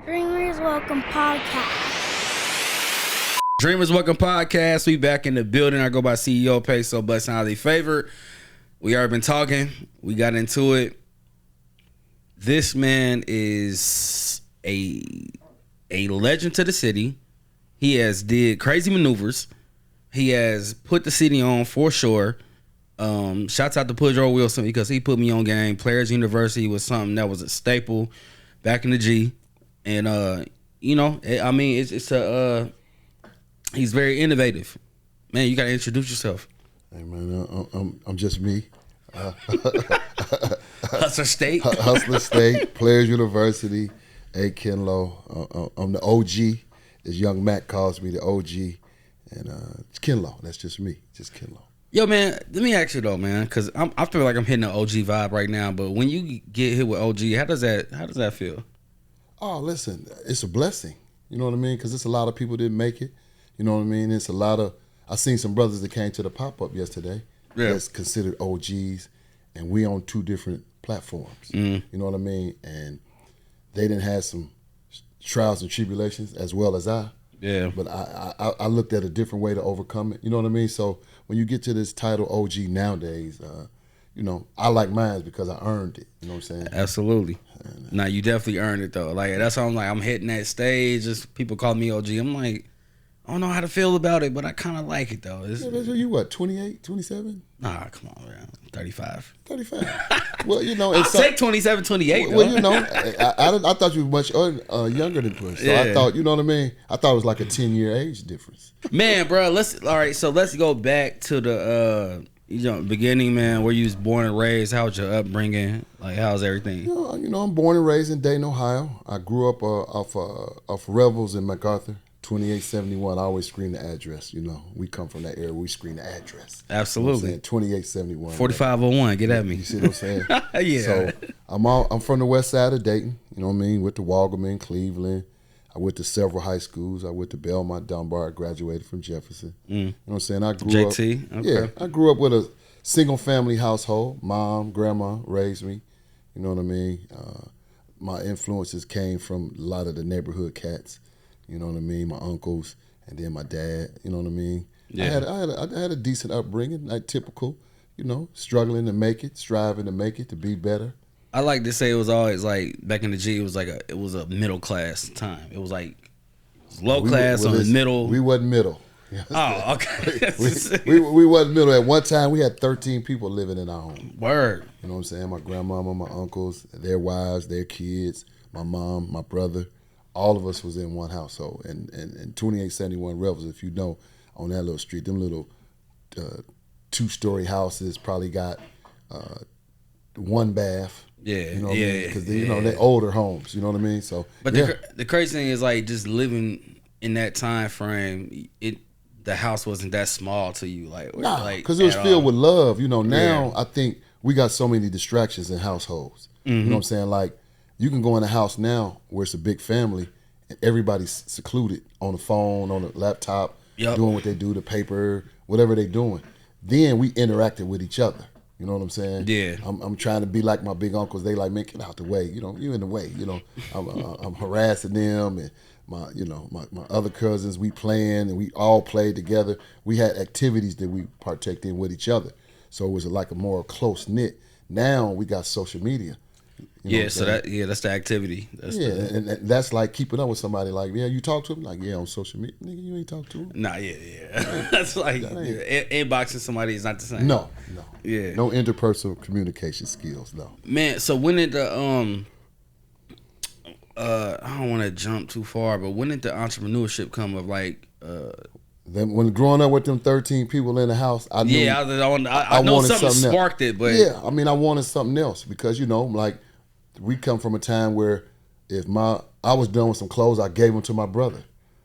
Dreamers Welcome Podcast. Dreamers Welcome Podcast. We back in the building. I go by C.E.O. PESO, but it's highly favored. We already been talking. We got into it. This man is a legend to the city. He has did crazy maneuvers. He has put the city on for sure. Shouts out to Pudro Wilson because he put me on game. Players University was something that was a staple back in the G. And he's very innovative. Man, you gotta introduce yourself. Hey man, I'm just me. Hustler State. Hustler State, Players University, Kenlo. I'm the OG. As young Matt calls me the OG. And it's Kenlo. That's just me. Just Kenlo. Yo, man, let me ask you though, man, because I feel like I'm hitting the OG vibe right now. But when you get hit with OG, how does that feel? Oh, listen, it's a blessing. You know what I mean? Because it's a lot of people didn't make it. You know what I mean? It's a lot of. I seen some brothers that came to the pop-up yesterday. Yeah. That's considered OGs, and we on two different platforms. You know what I mean? And they didn't have some trials and tribulations as well as I. Yeah. But I looked at a different way to overcome it. You know what I mean? So when you get to this title OG nowadays, I like mine because I earned it. You know what I'm saying? Absolutely. Nah, you definitely earned it though. Like that's why I'm like I'm hitting that stage. Just people call me OG. I'm like, I don't know how to feel about it, but I kind of like it though. You what? 28, 27? Nah, come on, man. 35. 35. Well, I'll take 27, 28. Well, I thought you were much younger than Push. So I thought, you know what I mean? I thought it was like a 10-year age difference. Man, bro, let's go back to the beginning, man, where you was born and raised. How was your upbringing? Like, how's everything? I'm born and raised in Dayton, Ohio. I grew up off Revels in MacArthur, 2871. I always scream the address. We come from that area. We scream the address. Absolutely. 2871. 4501. Get at me. You see what I'm saying? Yeah. So I'm from the west side of Dayton. You know what I mean? Went to Waukegan, Cleveland. I went to several high schools. I went to Belmont, Dunbar. I graduated from Jefferson. You know what I'm saying? I grew up. JT. Okay. Yeah, I grew up with a single family household. Mom, grandma raised me. You know what I mean? My influences came from a lot of the neighborhood cats. You know what I mean? My uncles and then my dad. You know what I mean? Yeah. I had a decent upbringing, like typical. Struggling to make it, striving to make it, to be better. I like to say it was always like back in the G. It was a middle class time. It was like low class on the middle. We wasn't middle. Oh, okay. we wasn't middle. At one time, we had 13 people living in our home. Word. You know what I'm saying? My grandmama, my uncles, their wives, their kids, my mom, my brother. All of us was in one household. And 2871 Revels, if you know, on that little street, them little 2-story houses probably got one bath. Yeah, you know what I mean? Because they're older homes. You know what I mean? So, but the crazy thing is like just living in that time frame. The house wasn't that small to you, because it was filled with love. Now I think we got so many distractions in households. You know what I'm saying? Like you can go in a house now where it's a big family and everybody's secluded on the phone, on the laptop, doing what they do, the paper, whatever they doing. Then we interacted with each other. You know what I'm saying? Yeah. I'm trying to be like my big uncles. They like, man, get out the way. You in the way. I'm harassing them, and my other cousins. We playing, and we all played together. We had activities that we partaked in with each other. So it was like a more close knit. Now we got social media. That's the activity. And that's like keeping up with somebody. Like, you talk to them. Like, on social media, nigga, you ain't talk to them. Nah, that's like inboxing somebody is not the same. No, yeah, no interpersonal communication skills. No, man. So when did the I don't want to jump too far, but when did the entrepreneurship come of like? Then when growing up with them 13 people in the house, I knew. Yeah, I know something sparked it, but yeah, I wanted something else because like we come from a time where if I was done with some clothes, I gave them to my brother.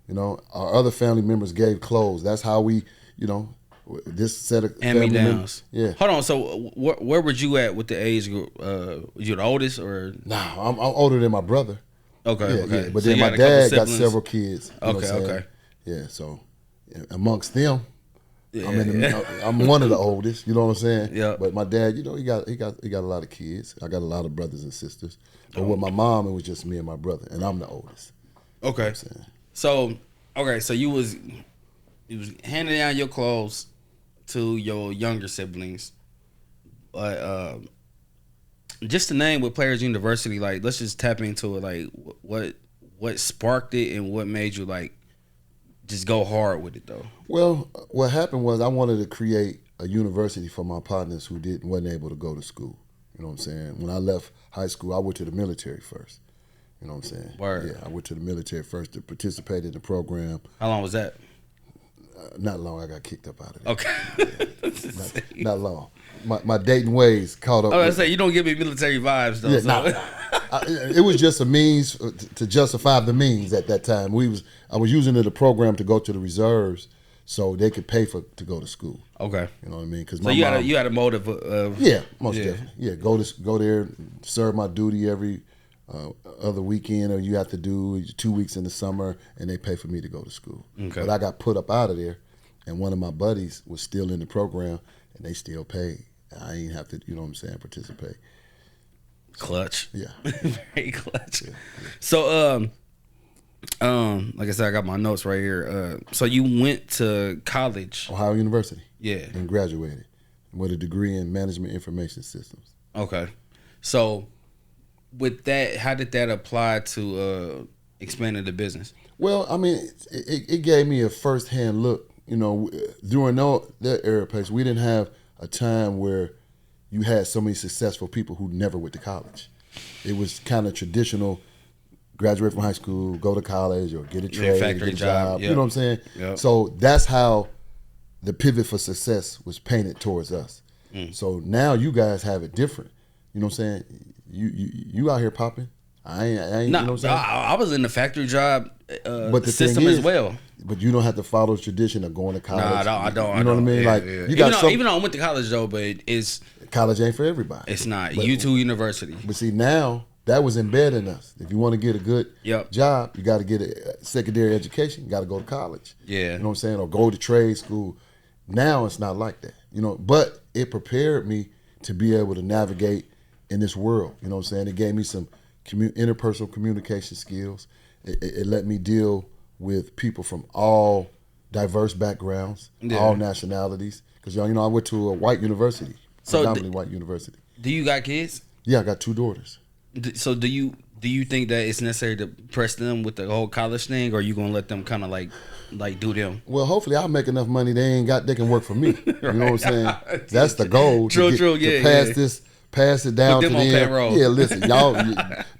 Our other family members gave clothes. That's how we, this set of family members. Yeah. Hold on. So where were you at with the age group? You the oldest or? Nah, I'm older than my brother. Okay. Yeah. But then my dad got several kids. Okay. Yeah. So amongst them, Yeah, I'm one of the oldest. You know what I'm saying? Yeah. But my dad, he got a lot of kids. I got a lot of brothers and sisters. But with my mom, it was just me and my brother, and I'm the oldest. Okay. So you was handing down your clothes to your younger siblings, but just to name with Players University, like let's just tap into it. Like what sparked it and what made you like just go hard with it though? Well, what happened was I wanted to create a university for my partners who wasn't able to go to school. You know what I'm saying? When I left high school, I went to the military first. You know what I'm saying? Word. Yeah, I went to the military first to participate in the program. How long was that? Not long. I got kicked up out of it. Okay. Not long. My dating ways caught up. I was say you don't give me military vibes though. Yeah, it was just a means to justify the means at that time. I was using the program to go to the reserves, so they could pay to go to school. Okay. You know what I mean? Because so you had a motive of most definitely. Yeah, go there, serve my duty every other weekend, or you have to do 2 weeks in the summer, and they pay for me to go to school. Okay. But I got put up out of there, and one of my buddies was still in the program, and they still paid. I ain't have to, you know what I'm saying, participate. Clutch. Yeah. Very clutch. Yeah. So like I said, I got my notes right here. So you went to college. Ohio University. Yeah. And graduated with a degree in management information systems. Okay. So with that, how did that apply to expanding the business? Well, I mean, it gave me a firsthand look. You know, during that era, place, we didn't have a time where you had so many successful people who never went to college. It was kind of traditional: graduate from high school, go to college, or get a trade, factory get a job. You know what I'm saying? Yep. So that's how the pivot for success was painted towards us. So now you guys have it different. You know what I'm saying? You out here popping. I ain't. No, you know what I'm saying? I was in the factory job But the system thing is, as well. But you don't have to follow the tradition of going to college. Nah, I don't. You know what I mean? Yeah, like yeah. you got even though I went to college though, but it's college ain't for everybody. It's not. But, U2 University. But see, now that was embedded in us. If you want to get a good job, you got to get a secondary education. You got to go to college. Yeah. You know what I'm saying? Or go to trade school. Now it's not like that. You know, but it prepared me to be able to navigate in this world. You know what I'm saying? It gave me some interpersonal communication skills. It let me deal with people from all diverse backgrounds, all nationalities. Because you know, I went to a white university, predominantly white university. Do you got kids? Yeah, I got 2 daughters. So do you think that it's necessary to press them with the whole college thing, or are you gonna let them kind of like do them? Well, hopefully I'll make enough money they can work for me. You know what I'm saying? That's the goal. To pass it down Put to them on them. payroll. Yeah, listen, y'all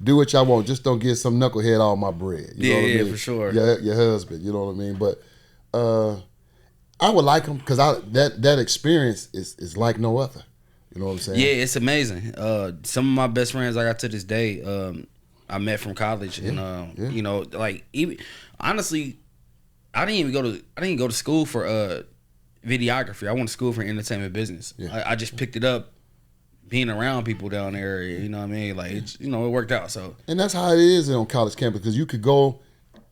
do what y'all want. Just don't get some knucklehead all my bread. You know what I mean? For sure. Your husband. You know what I mean? But I would like them because that experience is like no other. You know what I'm saying? Yeah, it's amazing. Some of my best friends I got to this day, I met from college, and you know, like even honestly, I didn't go to school for videography. I went to school for entertainment business. Yeah. I just picked it up being around people down there. You know what I mean? Like it's, you know, it worked out. So and that's how it is on college campus because you could go,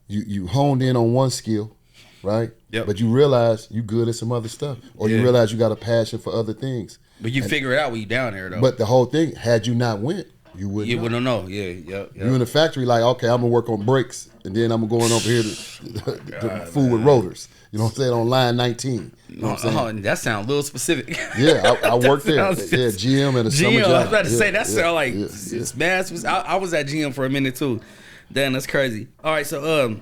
you honed in on one skill, right? Yep. But you realize you good at some other stuff, or you realize you got a passion for other things. But you figure it out when you down there, though. But the whole thing, had you not went, you wouldn't. You wouldn't know. Yeah, yep. You in the factory, like, okay, I'm gonna work on brakes, and then I'm going over here to fool with rotors. You know what I'm saying? On line 19. You know what I'm saying? That sounds a little specific. Yeah, I worked there. Yeah, GM at a summer job. I was about to say that sound like it's mad. I was at GM for a minute too. Damn, that's crazy. All right, so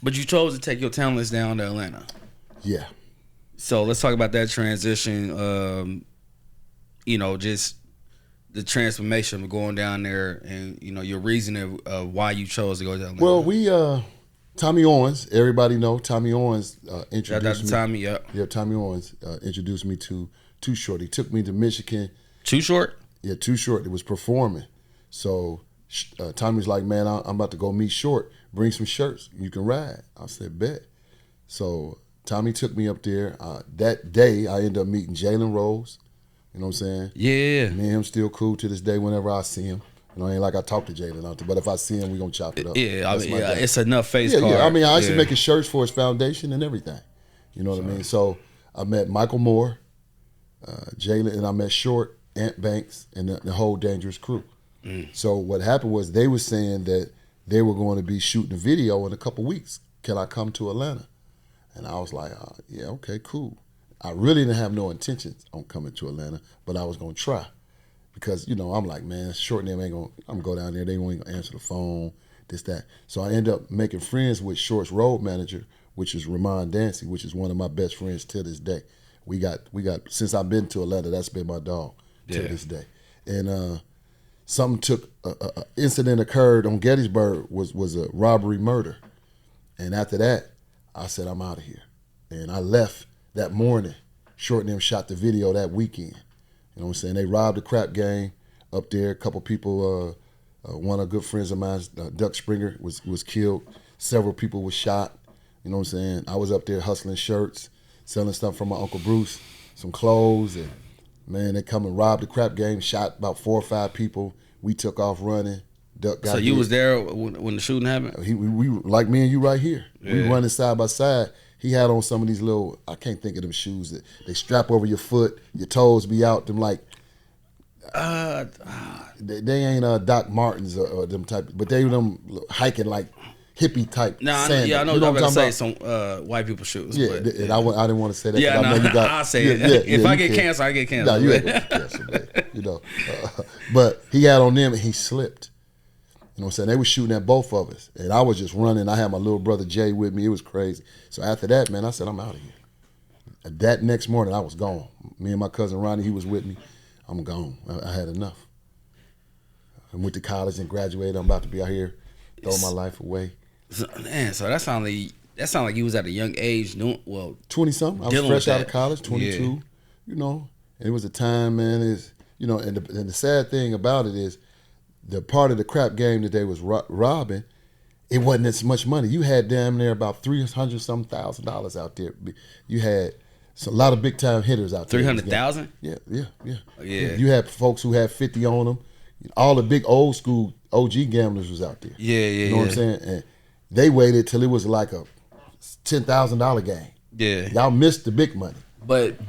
but you chose to take your talents down to Atlanta. Yeah. So let's talk about that transition. You know, just the transformation of going down there, and you know your reasoning of why you chose to go to Atlanta. Well, we Tommy Owens, everybody know Tommy Owens introduced me. Tommy, Yeah, Tommy Owens introduced me to Too Short. He took me to Michigan. Too Short? Yeah, Too Short. It was performing. So Tommy's like, man, I'm about to go meet Short. Bring some shirts. You can ride. I said, bet. So Tommy took me up there. That day, I ended up meeting Jalen Rose. You know what I'm saying? Yeah. Me and him still cool to this day whenever I see him. You know, ain't like I talk to Jalen out there, but if I see him, we gonna chop it up. Yeah, I mean, it's enough face card. Yeah, I mean, I used to make his shirts for his foundation and everything. You know what I mean? So I met Michael Moore, Jalen, and I met Short, Ant Banks, and the whole Dangerous crew. So what happened was they were saying that they were going to be shooting a video in a couple weeks. Can I come to Atlanta? And I was like, yeah, okay, cool. I really didn't have no intentions on coming to Atlanta, but I was going to try. Because, I'm like, man, Short and them I'm going to go down there. They won't even answer the phone, this, that. So I ended up making friends with Short's road manager, which is Ramon Dancy, which is one of my best friends to this day. We got since I've been to Atlanta, that's been my dog to this day. And incident occurred on Gettysburg was a robbery murder. And after that, I said, I'm out of here. And I left that morning. Short and them shot the video that weekend. You know what I'm saying? They robbed the crap game up there. A couple people, one of the good friends of mine, Duck Springer, was killed. Several people were shot. You know what I'm saying? I was up there hustling shirts, selling stuff from my Uncle Bruce, some clothes, and man, they come and robbed the crap game, shot about 4 or 5 people. We took off running. Duck got So you hit. was there when the shooting happened? We like me and you right here. Yeah. We running side by side. He had on some of these little, I can't think of them shoes that they strap over your foot, your toes be out. Them like, they ain't Doc Martens or them type, but they them hiking like hippie type. Sandals. I know you know what I'm talking say about? some white people shoes. Yeah, but, and I didn't want to say that. Yeah, I know you got, I'll say it. If I get canceled, I get canceled. No, you ain't gonna get canceled, man. But he had on them and he slipped. You know what I'm saying? They were shooting at both of us. And I was just running. I had my little brother Jay with me. It was crazy. So after that, man, I said, I'm out of here. That next morning, I was gone. Me and my cousin Ronnie, he was with me. I'm gone. I had enough. I went to college and graduated. I'm about to be out here throwing my life away. So that sound like you was at a young age, 20-something. I was fresh out of college, 22. Yeah. And it was a time, man, and the sad thing about it is, the part of the crap game that they was robbing, it wasn't as much money. You had damn near about $300,000 out there. You had a lot of big time hitters out there. 300,000? Yeah. You had folks who had 50 on them. All the big old school OG gamblers was out there. Yeah. You know what I'm saying? And they waited till it was like a $10,000 game. Yeah. Y'all missed the big money. But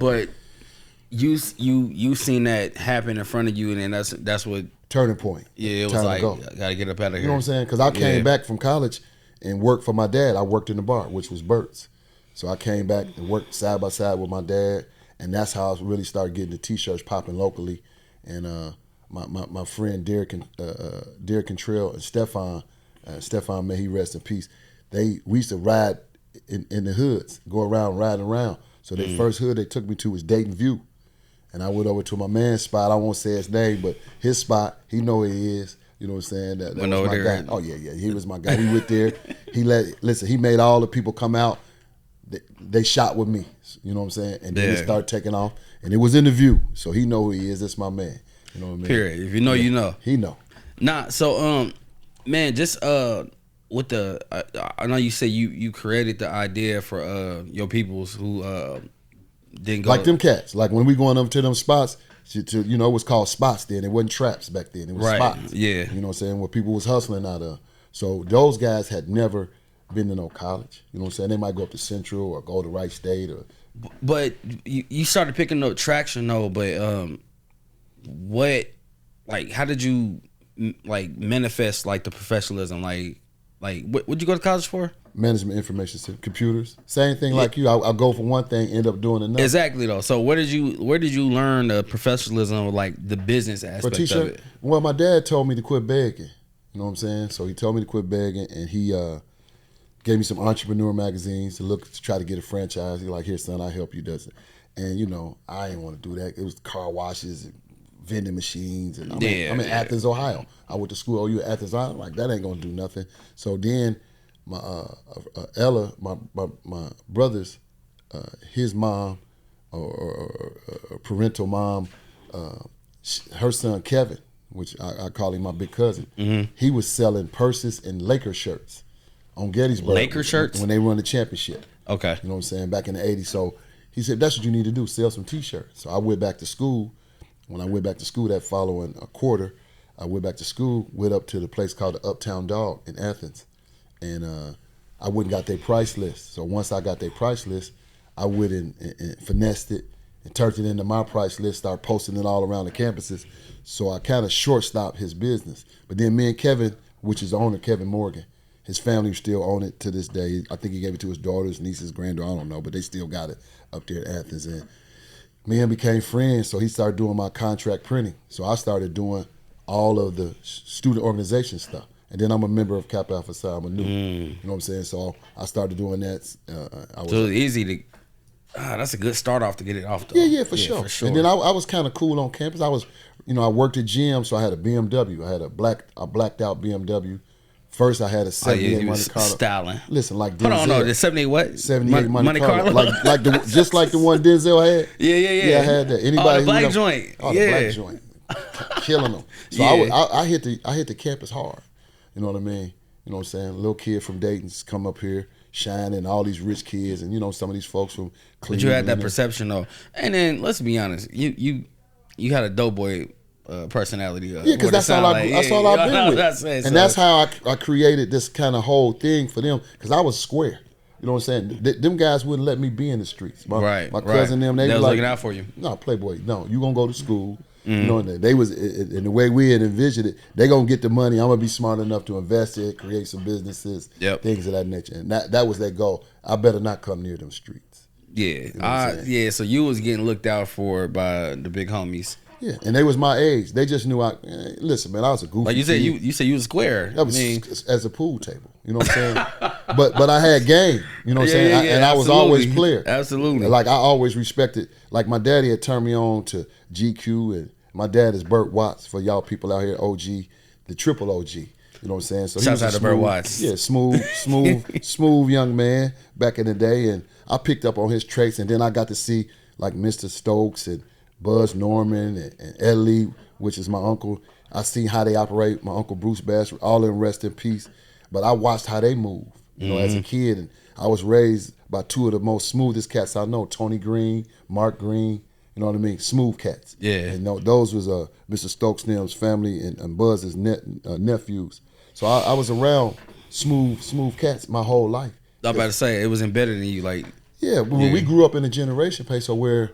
you seen that happen in front of you, and then that's what turning point. Yeah, it was time like, to go. I gotta get up out of here. You know what I'm saying? Because I came back from college and worked for my dad. I worked in the bar, which was Burt's. So I came back and worked side by side with my dad, and that's how I really started getting the T-shirts popping locally. And my friend Derek Cantrell and Stefan, may he rest in peace. We used to ride in the hoods, go around riding around. So the first hood they took me to was Dayton View. And I went over to my man's spot. I won't say his name, but his spot, he know who he is. You know what I'm saying? That was my guy. Oh, yeah. He was my guy. We went there. He made all the people come out. They shot with me. You know what I'm saying? And then it started taking off. And it was in the View. So he know who he is. That's my man. You know what I mean? Period. If you know, you know. He know. Nah, so, man, just with the, I know you say you created the idea for your peoples who didn't go. Like them cats. Like when we going up to them spots, it was called spots then. It wasn't traps back then. It was spots. Yeah. You know what I'm saying? Where people was hustling out of. So those guys had never been to no college. You know what I'm saying? They might go up to Central or go to Wright State or. But you started picking up traction though. But how did you manifest the professionalism? What'd you go to college for? Management information system, computers. Same thing like you. I'll go for one thing, end up doing another. Exactly though. So where did you learn the professionalism of the business aspect of it? Well, my dad told me to quit begging. You know what I'm saying? So he told me to quit begging, and he gave me some entrepreneur magazines to try to get a franchise. He's like, "Here, son, I'll help you." Does it? And I didn't want to do that. It was car washes and vending machines, and I'm in Athens, Ohio. I went to school. OU at Athens, Ohio. I'm like, that ain't gonna do nothing. So then my Ella, my brother's, his mom or parental mom, her son Kevin, which I call him my big cousin. Mm-hmm. He was selling purses and Laker shirts on Gettysburg. Laker shirts when they won the championship. Okay, you know what I'm saying, back in the '80s. So he said, that's what you need to do, sell some T-shirts. So I went back to school. When I went back to school that following quarter, I went back to school, went up to the place called the Uptown Dog in Athens. And I went and got their price list. So once I got their price list, I went and finessed it and turned it into my price list, started posting it all around the campuses. So I kind of shortstopped his business. But then me and Kevin, which is the owner, Kevin Morgan, his family still own it to this day. I think he gave it to his daughters, nieces, granddaughter, I don't know, but they still got it up there at Athens. And me and him became friends, so he started doing my contract printing. So I started doing all of the student organization stuff. And then I'm a member of Kappa Alpha Psi. I'm a new, you know what I'm saying? So I started doing that. So it's easy to, that's a good start off to get it off. Though. Yeah, for sure. And then I was kind of cool on campus. I was, I worked at GM, so I had a BMW. I had a blacked out BMW. First, I had a 78 Monte Carlo. Styling. Listen, like Denzel. Hold on, the 78 what? 78 Monte Carlo. Just like the one Denzel had. Yeah. Yeah, I had that. Anybody the black joint. Oh, the black joint. Killing them. So I hit the campus hard. You know what I mean? You know what I'm saying? Little kid from Dayton's come up here, shining, all these rich kids, and some of these folks from Cleveland. But you had that perception though. And then let's be honest, you had a dope boy personality. Yeah, because that's all I've been with. And that's how I created this kind of whole thing for them, because I was square. You know what I'm saying? Them guys wouldn't let me be in the streets. My cousin, them, they was looking out for you. No, Playboy, no, you gonna go to school. And they was, in the way we had envisioned it, they gonna get the money. I'm gonna be smart enough to invest it, create some businesses, things of that nature. And that was their goal. I better not come near them streets. Yeah, so you was getting looked out for by the big homies. Yeah, and they was my age. They just knew listen, man, I was a goofy like you said, kid. you said you was square. That was as a pool table. You know what I'm saying? but I had game. You know what I'm saying? And I was always player. Absolutely. Like I always respected. Like my daddy had turned me on to GQ, and my dad is Burt Watts, for y'all people out here, OG, the triple OG. You know what I'm saying? So shout out to Burt Watts. Yeah, smooth young man back in the day, and I picked up on his traits, and then I got to see like Mr. Stokes and Buzz Norman and Ed Lee, which is my uncle. I seen how they operate. My uncle Bruce Bass, all in rest in peace. But I watched how they move, as a kid, and I was raised by two of the most smoothest cats I know: Tony Green, Mark Green. You know what I mean? Smooth cats. Yeah. And those was Mr. Stokes' family and Buzz's nephews. So I was around smooth cats my whole life. I'm about to say it was embedded in you, like. Yeah, but when we grew up in a generation, PESO, where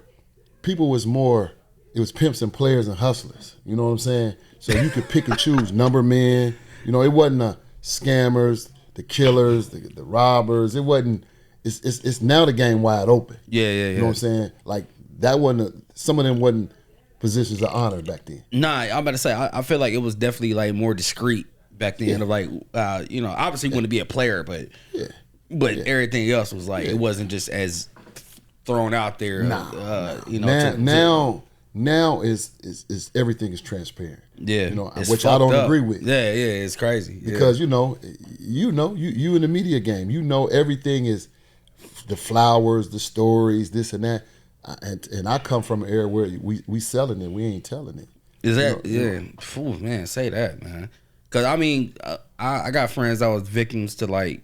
people was more, it was pimps and players and hustlers. You know what I'm saying? So you could pick and choose number men. It wasn't the scammers, the killers, the robbers. It wasn't. It's now the game wide open. Yeah. You know what I'm saying? Like that wasn't. Some of them wasn't positions of honor back then. Nah, I'm about to say I feel like it was definitely like more discreet back then. Of like obviously you want to be a player, but everything else was like it wasn't just as thrown out there. Now is everything is transparent. Yeah, which I don't agree with. Yeah, it's crazy because you in the media game. Everything is the flowers, the stories, this and that. And I come from an era where we selling it, we ain't telling it. Is that Ooh, man, say that, man. Because I mean, I got friends that was victims to like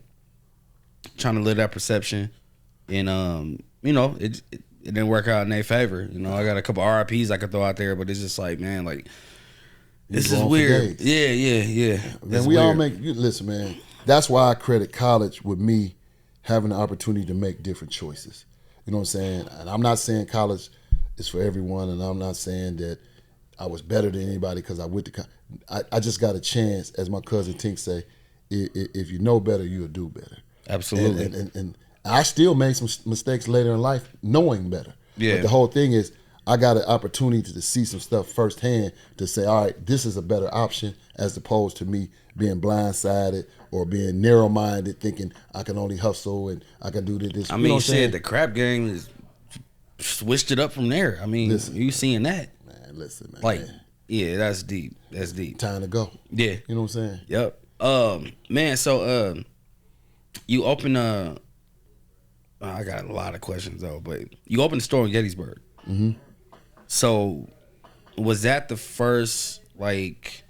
trying to live that perception, and it didn't work out in their favor. I got a couple RIPs I could throw out there, but it's just like, man, like this is weird. Yeah. And we all listen, man. That's why I credit college with me having the opportunity to make different choices. You know what I'm saying? And I'm not saying college is for everyone, and I'm not saying that I was better than anybody because I went to college. I just got a chance, as my cousin Tink say, if you know better, you'll do better. Absolutely. And I still made some mistakes later in life knowing better. Yeah. But the whole thing is I got an opportunity to see some stuff firsthand to say, all right, this is a better option as opposed to me being blindsided or being narrow-minded, thinking I can only hustle and I can do this. I mean, shit, the crap game is switched it up from there. I mean, you seeing that. Man, listen, man. Like, yeah, that's deep. That's deep. Time to go. Yeah. You know what I'm saying? Yep. Man, so you open I got a lot of questions though, but you opened a store in Gettysburg. Mm-hmm. So was that the first, like,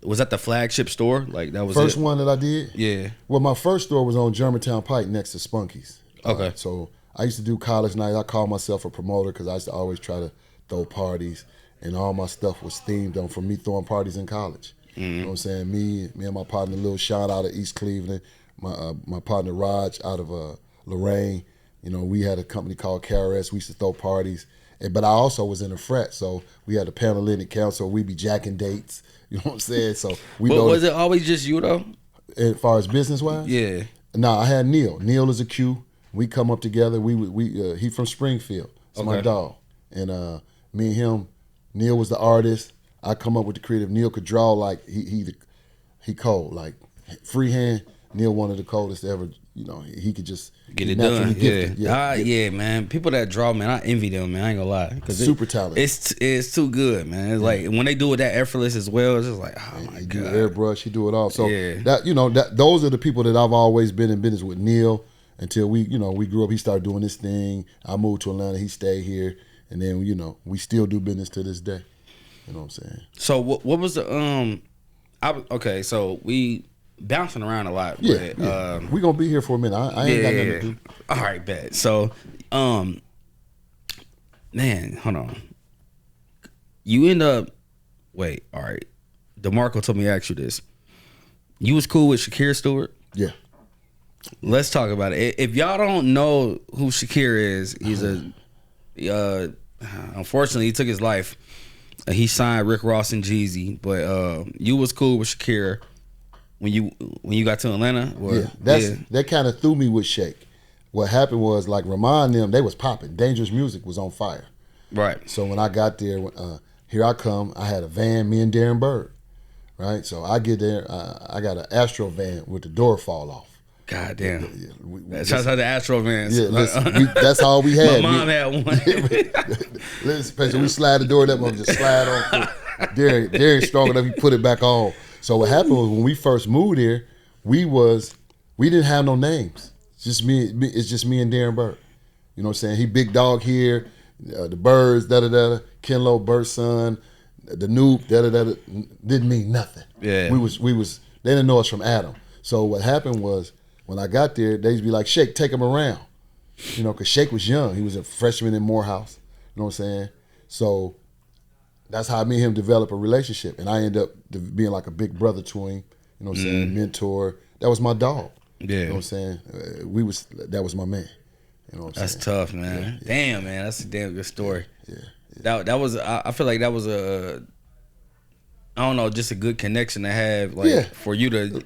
was that the flagship store? Like that was first one that I did? Yeah. Well, my first store was on Germantown Pike next to Spunky's. Okay. So I used to do college nights. I called myself a promoter because I used to always try to throw parties, and all my stuff was themed on from me throwing parties in college. Mm-hmm. You know what I'm saying? Me and my partner Lil Sean out of East Cleveland, my partner Raj out of Lorraine. You know, we had a company called KRS. We used to throw parties. But I also was in a frat, so we had a Panhellenic Council. We'd be jacking dates. You know what I'm saying? So we. But was it always just you though? As far as business wise, Yeah. No, I had Neil. Neil is a Q. We come up together. He from Springfield. It's my dog. And me and him. Neil was the artist. I come up with the creative. Neil could draw like he cold, like freehand. Neil one of the coldest ever. You know, he could just get it done. Yeah, man. People that draw, man, I envy them, man. I ain't gonna lie, super talented. It's too good, man. It's like when they do it that effortless as well. It's just like, oh my god. Do airbrush, he do it all. So those are the people that I've always been in business with. Neil, until we grew up. He started doing this thing. I moved to Atlanta. He stayed here, and then we still do business to this day. You know what I'm saying? So what was the okay, so we bouncing around a lot. Yeah, but, we gonna be here for a minute. I ain't got nothing to do. All right, bet. So, man, hold on. You end up. Wait, all right. DeMarco told me to ask you this. You was cool with Shakir Stewart? Yeah. Let's talk about it. If y'all don't know who Shakir is, he's unfortunately he took his life. He signed Rick Ross and Jeezy, but you was cool with Shakir when you got to Atlanta. That kind of threw me with Shake. What happened was, like, Ramon them, they was popping. Dangerous Music was on fire. Right. So when I got there, here I come. I had a van, me and Darren Bird. Right. So I get there. I got an Astro van with the door fall off. God damn. Shout out to the Astro vans. Yeah, that's all we had. My mom had one. Listen, we slide the door that one, just slide on. Darren's strong enough, he put it back on. So what happened was, when we first moved here, we didn't have no names. It's just me and Darren Bird. You know what I'm saying? He big dog here, the Birds, Kenlo, Bird's son, the Noob, didn't mean nothing. Yeah. They didn't know us from Adam. So what happened was, when I got there, they'd be like, Shake, take him around. You know, because Shake was young. He was a freshman in Morehouse. You know what I'm saying? So that's how me and him developed a relationship. And I ended up being like a big brother to him. You know what I'm saying? Mentor. That was my dog. Yeah. You know what I'm saying? That was my man. You know what I'm saying? That's tough, man. Yeah. Damn, man. That's a damn good story. Yeah. That was, I feel like that was I don't know, just a good connection to have, like, for you to,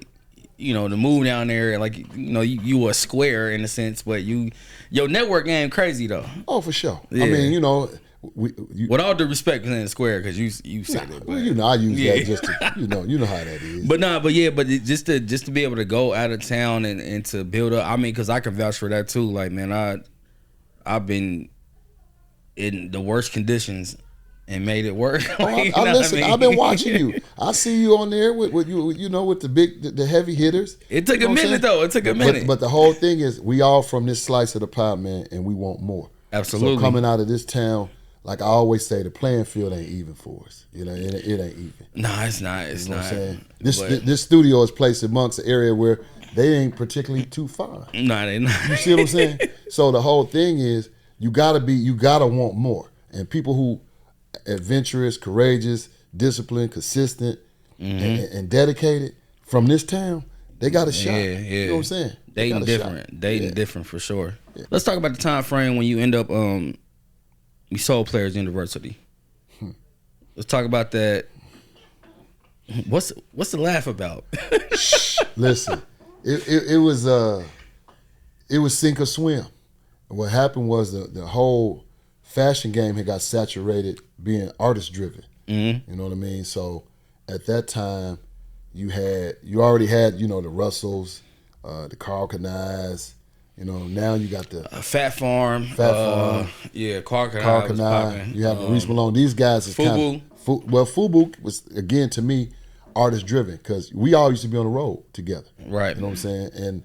to move down there, like, you were a square in a sense, but your network game crazy though. Oh, for sure. Yeah. I mean, with all due respect, in the square, because you said it. But, well, I use that just to, you know how that is. But just to be able to go out of town and to build up. I mean, because I can vouch for that too. Like, man, I've been in the worst conditions and made it work. Like, listen. I've been watching you. I see you on there with you, with the heavy hitters. It took a minute though. It took a minute. But the whole thing is, we all from this slice of the pie, man, and we want more. Absolutely. So coming out of this town, like I always say, the playing field ain't even for us. It ain't even. Nah, it's not. It's you know not. What I'm saying? This studio is placed amongst an area where they ain't particularly too far. Nah, they not. You see what I'm saying? So the whole thing is, you gotta want more. And people who adventurous, courageous, disciplined, consistent, and dedicated from this town, they got a shot. Yeah. You know what I'm saying? Dating different. Dating different for sure. Yeah. Let's talk about the time frame when you end up you Soul Players University. Let's talk about that. What's the laugh about? Listen, it was sink or swim. What happened was the whole fashion game had got saturated being artist driven. You know what I mean? So at that time, you already had the Russells, the Carl Kanais. Now you got the Fat Farm. Yeah, Carl Kanai. You have Maurice Malone. These guys is Fubu. Fubu was, again, to me, artist driven, because we all used to be on the road together. Right. You know what I'm saying? And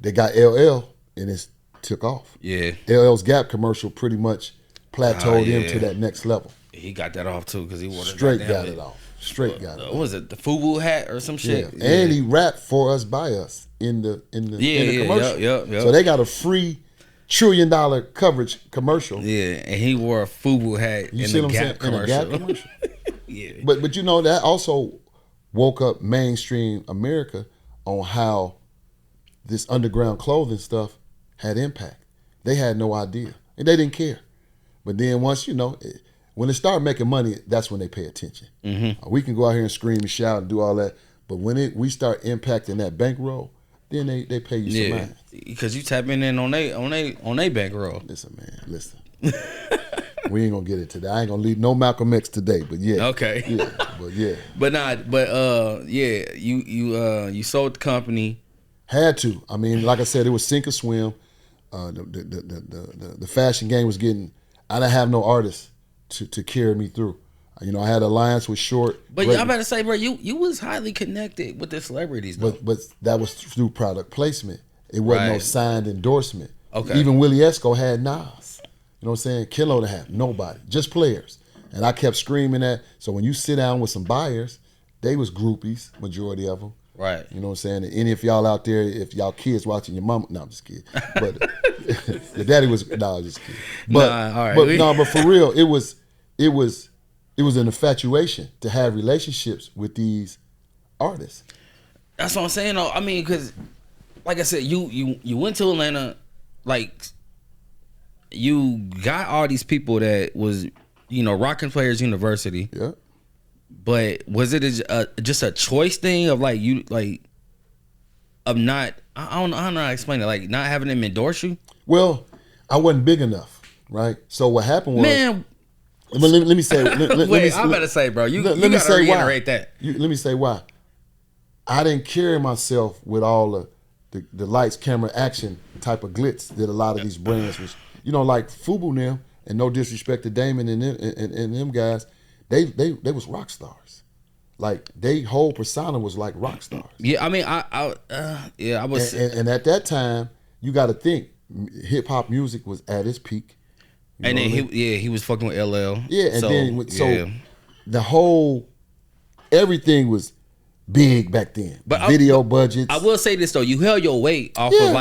they got LL, and it took off. Yeah. LL's Gap commercial pretty much plateaued him to that next level. He got that off too, because he wanted Straight got it off. What was it? The Fubu hat or some shit? Yeah. And he rapped for us, by us in the commercial. Yeah. So they got a free $1 trillion coverage commercial. Yeah, and he wore a Fubu hat in the Gap commercial. Yeah. But that also woke up mainstream America on how this underground clothing stuff had impact. They had no idea, and they didn't care. But then once when they start making money, that's when they pay attention. Mm-hmm. We can go out here and scream and shout and do all that, but when we start impacting that bankroll, then they pay you some mind. Because you tapping in on they bankroll. Listen, man, listen. We ain't gonna get into that. I ain't gonna leave no Malcolm X today, but yeah. Okay. Yeah. You sold the company. Had to. I mean, like I said, it was sink or swim. The fashion game was getting. I didn't have no artists to carry me through. I had an alliance with Short. But I'm about to say, bro, you was highly connected with the celebrities, though. But that was through product placement. It wasn't no signed endorsement. Okay. Even Willie Esco had Nas. You know what I'm saying? Kenlo didn't have nobody, just players. And I kept screaming that. So when you sit down with some buyers, they was groupies, majority of them. Right. You know what I'm saying? And any of y'all out there, if y'all kids watching your mama, no, I'm just kidding. But the daddy was, no, I'm just kidding. But, all right. but for real, it was an infatuation to have relationships with these artists. That's what I'm saying, though. I mean, because, like I said, you went to Atlanta, like, you got all these people that was, rocking Players University. Yeah. But was it just a choice thing of of not, I don't know how to explain it, like not having them endorse you? Well, I wasn't big enough, right? So what happened was, man. Let me say. Wait, I'm about to say, bro. You gotta reiterate that. Let me say why. I didn't carry myself with all the lights, camera, action type of glitz that a lot of these brands was. Like Fubu now, and no disrespect to Damon and them guys, they was rock stars. Like they whole persona was like rock stars. Yeah, I mean, I was. And at that time, you got to think, hip hop music was at its peak. And then he was fucking with LL. Yeah, and then the whole everything was big back then. But video budgets. I will say this though, you held your weight off of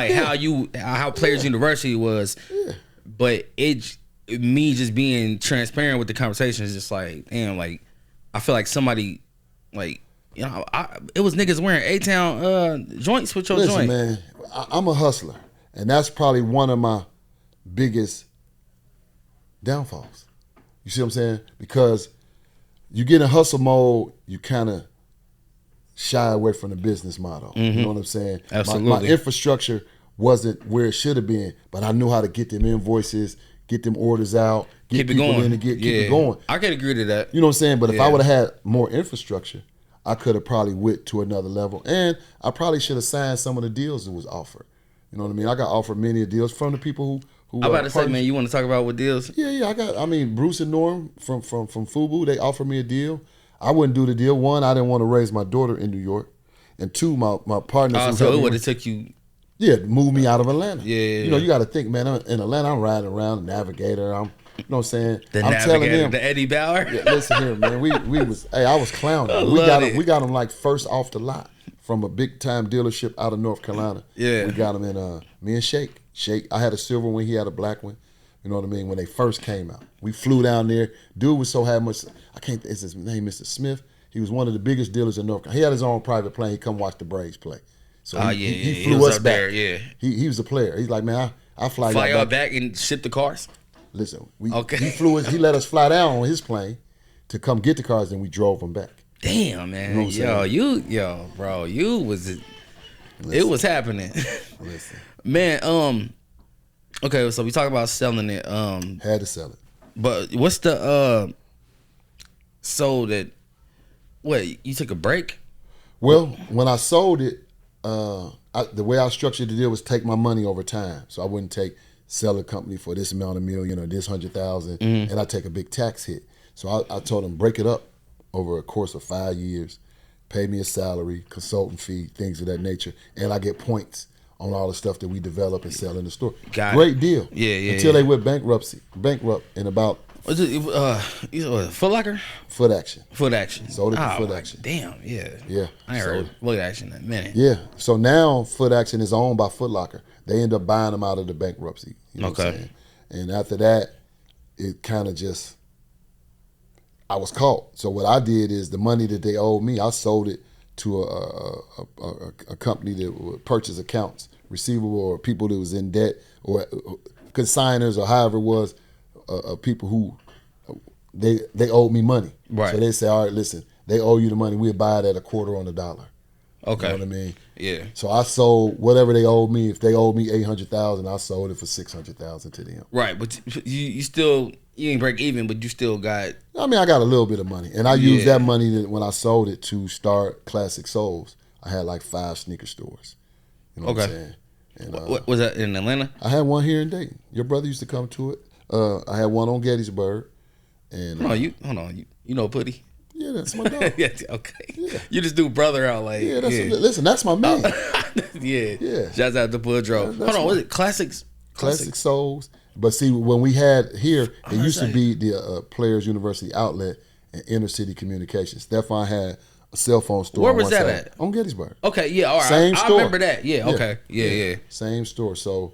how Players University was. Yeah. But me just being transparent with the conversation is just like, damn, like I feel like somebody like it was niggas wearing A-Town joints with your joint. Man, I'm a hustler, and that's probably one of my biggest downfalls. You see what I'm saying? Because you get in hustle mode, you kind of shy away from the business model. Mm-hmm. You know what I'm saying? Absolutely. My infrastructure wasn't where it should have been, but I knew how to get them invoices, get them orders out, get keep people it going. in and keep it going. I can agree to that. You know what I'm saying? But if I would have had more infrastructure, I could have probably went to another level. And I probably should have signed some of the deals that was offered. You know what I mean? I got offered many deals from the people who I'm about to say, man, you want to talk about what deals? Yeah. Bruce and Norm from Fubu, they offered me a deal. I wouldn't do the deal. One, I didn't want to raise my daughter in New York. And two, my partners. So it would have took you. Yeah, move me out of Atlanta. Yeah. You got to think, man, in Atlanta, I'm riding around, the Navigator. You know what I'm saying? The I'm Navigator, telling them, the Eddie Bauer. Yeah, listen here, man. I was clowning. We got them like first off the lot from a big time dealership out of North Carolina. Yeah. We got them in me and Shake. I had a silver one, he had a black one. You know what I mean? When they first came out. We flew down there. Dude was so had much, is his name Mr. Smith? He was one of the biggest dealers in North Carolina. He had his own private plane. He come watch the Braves play. So he flew us back. There, yeah. He was a player. He's like, man, I fly y'all back and ship the cars? Listen, he let us fly down on his plane to come get the cars, and we drove them back. Damn, man. You know bro, it was happening. Listen. Man, okay, so we talk about selling it. Had to sell it. But what's you took a break? Well, when I sold it, the way I structured the deal was take my money over time. So I wouldn't sell a company for this amount of million or this 100,000, and I take a big tax hit. So I told them break it up over a course of 5 years, pay me a salary, consultant fee, things of that nature, and I get points on all the stuff that we develop and sell in the store. Great deal. Yeah. Until they went bankrupt in about. Was it Foot Locker? Foot Action. Foot Action. Sold it to Foot Action. Damn, yeah. Yeah. I ain't heard Foot Action in a minute. Yeah. So now Foot Action is owned by Foot Locker. They end up buying them out of the bankruptcy. You know what I'm saying? And after that, it kind of just, I was caught. So what I did is the money that they owed me, I sold it to a company that would purchase accounts receivable or people that was in debt, or consigners or however it was, people who they owed me money. Right. So they say, all right, listen, they owe you the money. We'll buy it at $0.25 on the dollar. Okay. You know what I mean? Yeah. So I sold whatever they owed me. If they owed me $800,000, I sold it for $600,000 to them. Right, but you still you ain't break even, but you still got. I mean, I got a little bit of money, and I used that money when I sold it to start Classic Souls. I had like 5 sneaker stores. You know what I'm saying? And, what was that in Atlanta? I had one here in Dayton. Your brother used to come to it. I had one on Gettysburg. And hold on. You know Putty? Yeah, that's my dog. Yeah, okay. Yeah. You just do brother out like listen, that's my man. Yeah. Shouts out to Woodrow. Hold on, was it Classic Souls? But see, when we had here, it used to be the Players University outlet and Inner City Communications. Stefan had a cell phone store. Where was that at? On Gettysburg. Okay, yeah, all right. Same I store. remember that. Yeah, okay. Yeah. Same store. So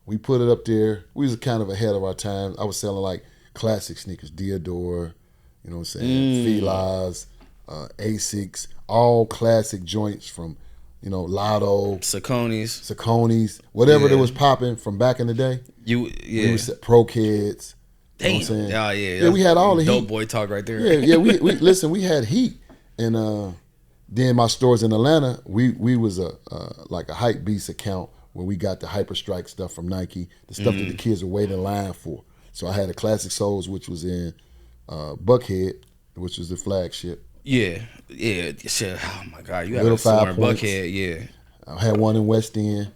we put it up there. We was kind of ahead of our time. I was selling like classic sneakers, Diodore, you know what I'm saying, Fila's, Asics, all classic joints from, Lotto, Saucony's, whatever that was popping from back in the day. We was Pro Kids. Damn. You know what I'm saying? Yeah, we had all the dope heat. boy talk right there. Yeah. We listen. We had heat, and then my stores in Atlanta, we was like a hype beast account where we got the Hyper Strike stuff from Nike, the stuff that the kids were waiting in line for. So I had a Classic Souls, which was in Buckhead, which was the flagship. Yeah. Shit. Oh my God, you had Little a store 5 in points. Buckhead. Yeah. I had one in West End,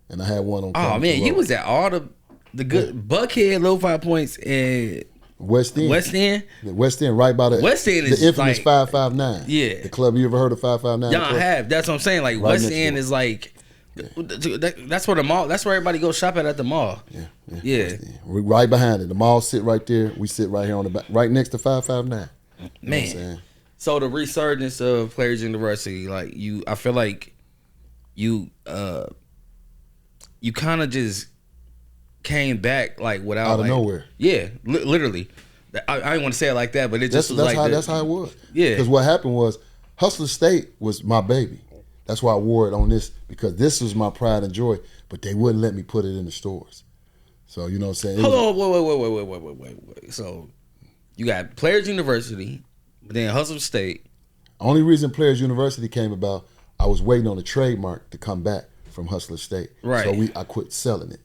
and I had one on. Oh man, you was at all the good Buckhead, Low 5 Points, and West End. West End, right by the West End is the infamous like, 559. Yeah. The club. You ever heard of 559? Yeah, I have. That's what I'm saying. Like Right West next End door. is like. That's where the mall. That's where everybody goes shop at the mall. Yeah. We're right behind it. The mall sit right there. We sit right here on the back, right next to 559. Man. So the resurgence of Players University, like I feel like you kind of just came back like without out of nowhere. Yeah, literally. I didn't want to say it like that, but it just was like that's how it was. Yeah. Because what happened was Hustler State was my baby. That's why I wore it on this, because this was my pride and joy, but they wouldn't let me put it in the stores. So, you know what I'm saying? Hold on, wait. So, you got Players University, but then Hustle State. Only reason Players University came about, I was waiting on a trademark to come back from Hustler State. Right. So I quit selling it,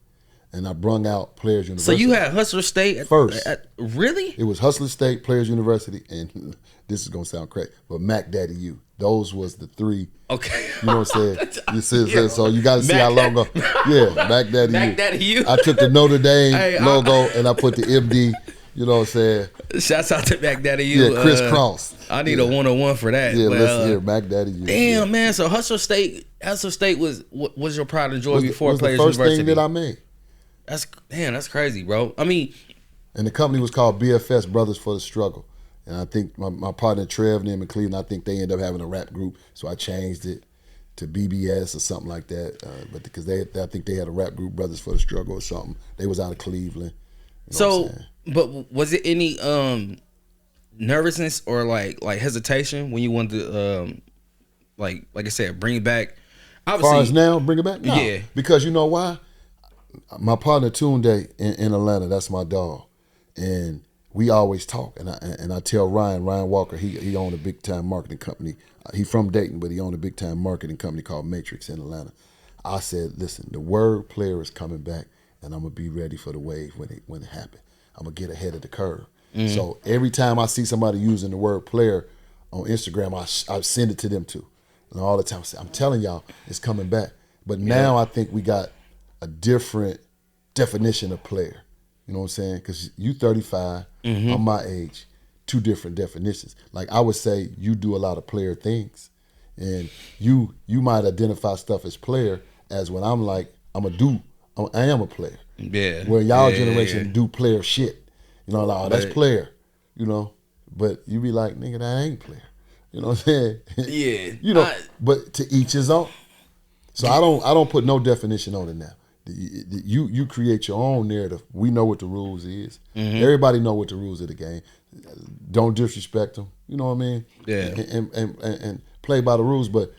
and I brung out Players University. So you had Hustler State first. Really? It was Hustler State, Players University, and this is going to sound crazy, but Mac Daddy U. Those was the 3. Okay. You know what I'm saying? You see, so you got to see how long ago. Yeah, Mac Daddy U. Mac Daddy U. I took the Notre Dame logo and I put the MD. You know what I'm saying? Shouts out to Mac Daddy U. Yeah, crisscross. I need a 101 for that. Yeah, but, listen here, Mac Daddy U. Damn, man. So Hustler State was your pride and joy before was Players the first University. thing that I made. That's crazy, bro. I mean, and the company was called BFS, Brothers for the Struggle. And I think my partner Trev and them in Cleveland, I think they ended up having a rap group, so I changed it to BBS or something like that. But because I think they had a rap group, Brothers for the Struggle or something. They was out of Cleveland. You know what I'm saying? But was it any nervousness or like hesitation when you wanted to like I said, bring it back? As far as now, bring it back? No. Yeah. Because you know why? My partner Tunde in Atlanta, that's my dog. And we always talk, and I tell Ryan Walker, he owned a big time marketing company. He from Dayton, but he owned a big time marketing company called Matrix in Atlanta. I said, listen, the word player is coming back, and I'm gonna be ready for the wave when it happens. I'm gonna get ahead of the curve. Mm-hmm. So every time I see somebody using the word player on Instagram, I send it to them too, and all the time I say, I'm telling y'all, it's coming back. But now I think we got a different definition of player. You know what I'm saying? Because you 35, I'm my age, 2 different definitions. Like I would say you do a lot of player things. And you might identify stuff as player as when I'm like, I am a player. Yeah. Where y'all generation do player shit. You know, like, oh, that's player. You know? But you be like, nigga, that ain't player. You know what I'm saying? Yeah. You know, but to each his own. So I don't put no definition on it now. You create your own narrative. We know what the rules is. Mm-hmm. Everybody know what the rules of the game. Don't disrespect them. You know what I mean? Yeah. And play by the rules, but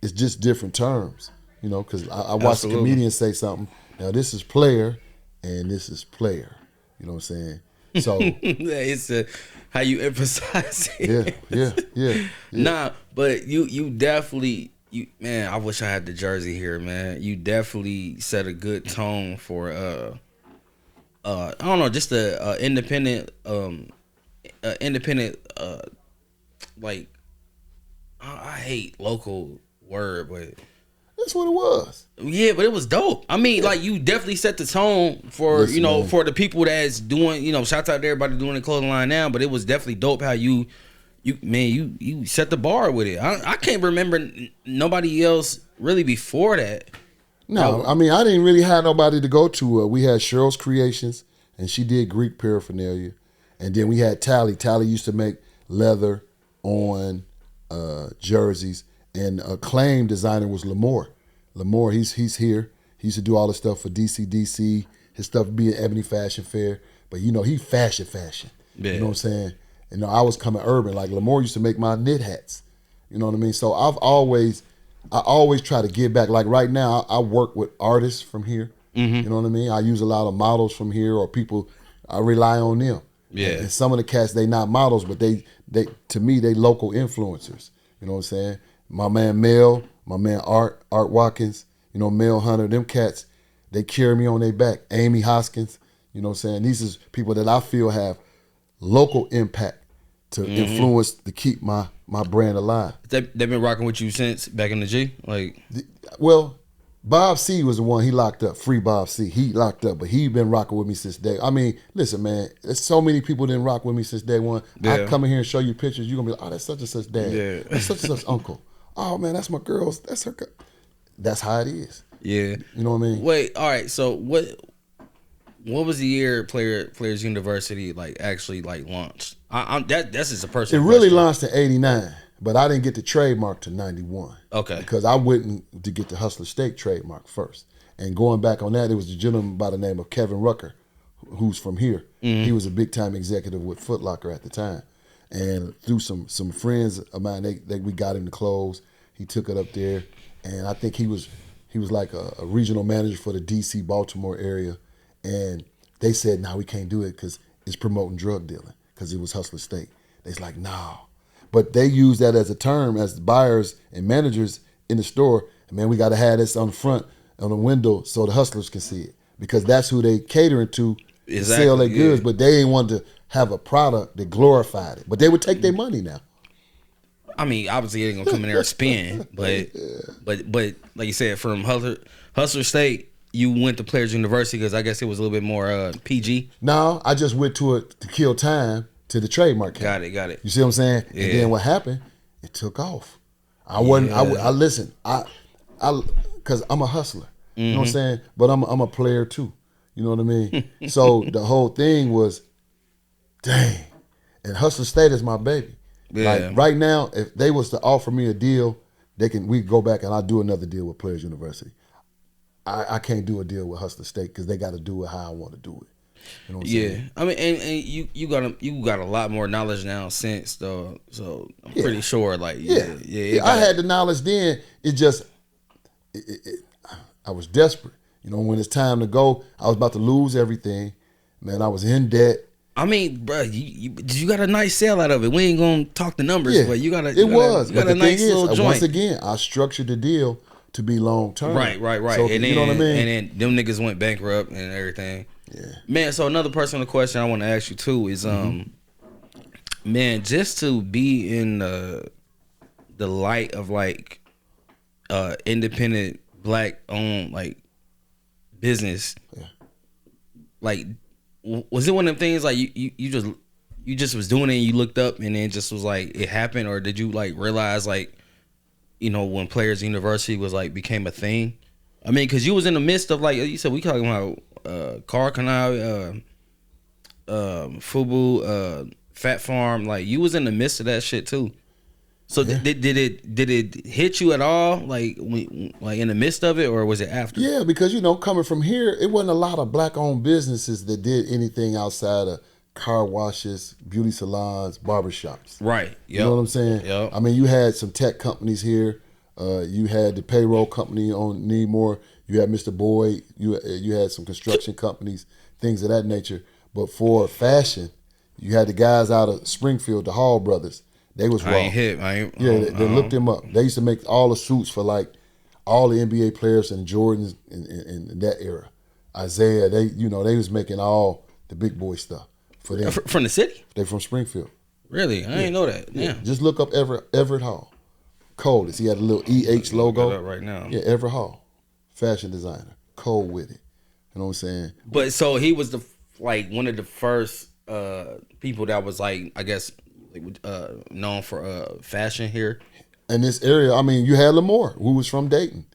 it's just different terms. You know, because I watched a comedian say something, Now this is player, and this is player. You know what I'm saying? So it's how you emphasize it. Yeah. Nah, but you definitely man. I wish I had the jersey here, man. You definitely set a good tone for I don't know, just a independent like I hate local word, but that's what it was. yeah, but it was dope. I mean, like you definitely set the tone for Listen, for the people that's doing shouts out to everybody doing the clothing line now. But it was definitely dope how you set the bar with it. I can't remember nobody else really before that. No, I mean I didn't really have nobody to go to. We had Cheryl's Creations, and she did Greek paraphernalia, and then we had Tally. Tally used to make leather on jerseys, and acclaimed designer was Lamore. Lamore, he's here. He used to do all the stuff for DC. His stuff would be at Ebony Fashion Fair, but he fashion. Yeah. You know what I'm saying? And I was coming urban. Like Lamore used to make my knit hats. You know what I mean? So I always try to give back. Like right now, I work with artists from here. Mm-hmm. You know what I mean? I use a lot of models from here, or people. I rely on them. Yeah. And some of the cats, they not models, but they to me they local influencers. You know what I'm saying? My man Mel, my man Art Watkins, Mel Hunter, them cats, they carry me on their back. Amy Hoskins, you know what I'm saying? These is people that I feel have local impact to influence to keep my brand alive. They've been rocking with you since back in the G? Well, Bob C was the one he locked up. Free Bob C. He locked up, but he been rocking with me since day. I mean, listen, man, there's so many people didn't rock with me since day one. Yeah. I come in here and show you pictures, you're gonna be like, oh, that's such and such dad. Yeah. That's such and such uncle. Oh man, that's my girl's. That's her. That's how it is. Yeah. You know what I mean? Wait, all right. So what was the year Players University actually launched? That's just a personal. It really question. launched in '89, but I didn't get the trademark to '91. Okay. Because I went to get the Hustler State trademark first. And going back on that, it was a gentleman by the name of Kevin Rucker, who's from here. Mm-hmm. He was a big time executive with Foot Locker at the time. And through some friends of mine, we got him the clothes. He took it up there, and I think he was like a regional manager for the DC Baltimore area. And they said, "No, we can't do it because it's promoting drug dealing." Because it was Hustler State. They's like, "No," but they use that as a term as buyers and managers in the store. And man, we got to have this on the front on the window so the hustlers can see it, because that's who they catering to sell their goods. But they ain't want to have a product that glorified it. But they would take their money now. I mean, obviously, they ain't gonna come in there and spin, but like you said, from Hustler State, you went to Players University because I guess it was a little bit more PG. No, I just went to it to kill time to the trademark camp. Got it. You see what I'm saying? Yeah. And then what happened? It took off. I wasn't. Yeah. I listen. I because I'm a hustler. Mm-hmm. You know what I'm saying? But I'm a player too. You know what I mean? So the whole thing was, dang. And Hustler State is my baby. Yeah. Like right now, if they was to offer me a deal, we go back and I do another deal with Players University. I can't do a deal with Hustler State because they got to do it how I want to do it. You know what I'm saying? I mean, and you got a lot more knowledge now since though, so I'm pretty sure. I had the knowledge then. It just, I was desperate. When it's time to go, I was about to lose everything. Man, I was in debt. I mean, bro, you got a nice sale out of it. We ain't gonna talk the numbers, but you got a nice little joint. Once again, I structured the deal to be long term. Right. So, and you know what I mean? And then them niggas went bankrupt and everything. Yeah. Man, so another personal question I want to ask you too is, man, just to be in the light of independent black owned business, was it one of them things you just was doing it and you looked up and then just was it happened, or did you realize when Players University was became a thing? I mean, because you was in the midst of you said, we talking about Car Canal, Fubu, Fat Farm, you was in the midst of that shit too. So did it hit you at all, in the midst of it, or was it after? Yeah, because coming from here, it wasn't a lot of black-owned businesses that did anything outside of car washes, beauty salons, barbershops. Right. Yep. You know what I'm saying? Yep. I mean, you had some tech companies here, You had the payroll company on Needmore. You had Mr. Boyd. You had some construction companies, things of that nature. But for fashion, you had the guys out of Springfield, the Hall brothers. They was raw. They looked them up. They used to make all the suits for like all the NBA players and Jordans in that era. Isaiah, they was making all the big boy stuff for them. From the city? They from Springfield. Really? I didn't know that. Yeah. Just look up Everett Hall. Coldest. He had a little EH logo. Look it up right now. Yeah, Everett Hall, fashion designer, cold with it. You know what I'm saying? But so he was one of the first people that was like, I guess, known for fashion here. In this area, I mean, you had Lamore, who was from Dayton.